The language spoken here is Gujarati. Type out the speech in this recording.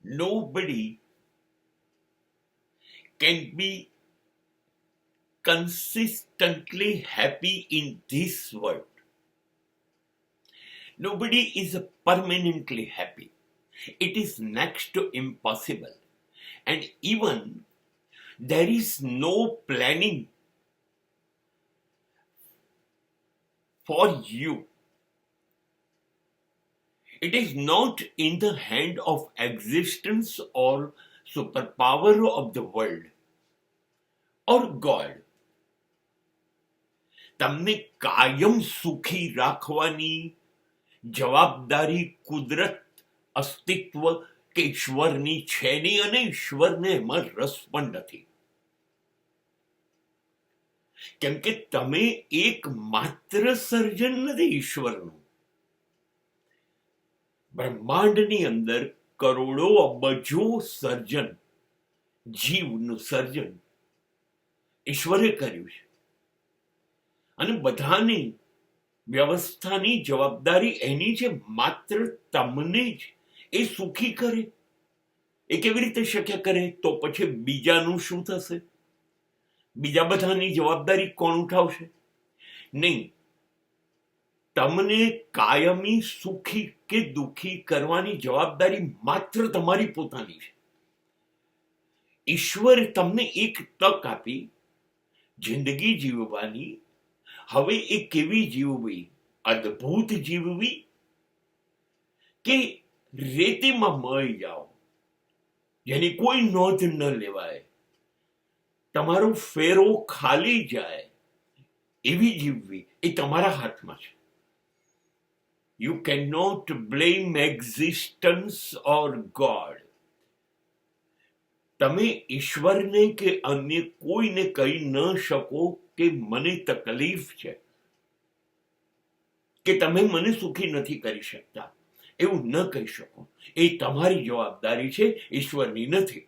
Nobody can be consistently happy in this world. Nobody is permanently happy. It is next to impossible. And even there is no planning for you. It is not in the hand of existence or superpower of the world or God. તમને કાયમ સુખી રાખવાની જવાબદારી કુદરત, અસ્તિત્વ કે ઈશ્વરની છે નહીં, અને ઈશ્વરને એમાં રસ પણ નથી. કેમ કે તમે એક માત્ર સર્જન નથી ઈશ્વરનું. બ્રહ્માંડની અંદર કરોડો અબજો સર્જન, જીવનું સર્જન ઈશ્વરે કર્યું છે. અને બધાની વ્યવસ્થાની જવાબદારી એની છે. માત્ર તમને જ એ સુખી કરે એ કેવી રીતે શક્ય કરે? તો પછી બીજાનું શું થશે? બીજા બધાની જવાબદારી કોણ ઉઠાવશે? નહીં, તમને કાયમી સુખી કે દુઃખી કરવાની જવાબદારી માત્ર તમારી પોતાની છે. ઈશ્વરે તમને એક તક આપી જિંદગી જીવવાની. હવે એ કેવી જીવવી? અદ્ભુત જીવવી કે રેતીમાં મળી જાઓ, જેની કોઈ નોંધ ન લેવાય, તમારો ફેરો ખાલી જાય, એવી જીવવી એ તમારા હાથમાં છે. You can not blame existence or God. તમે ઈશ્વરને કે અન્ય કોઈને કહી ન શકો કે મને તકલીફ છે, કે તમે મને સુખી નથી કરી શકતા. એવું ન કહી શકો. એ તમારી જવાબદારી છે, ઈશ્વરની નથી.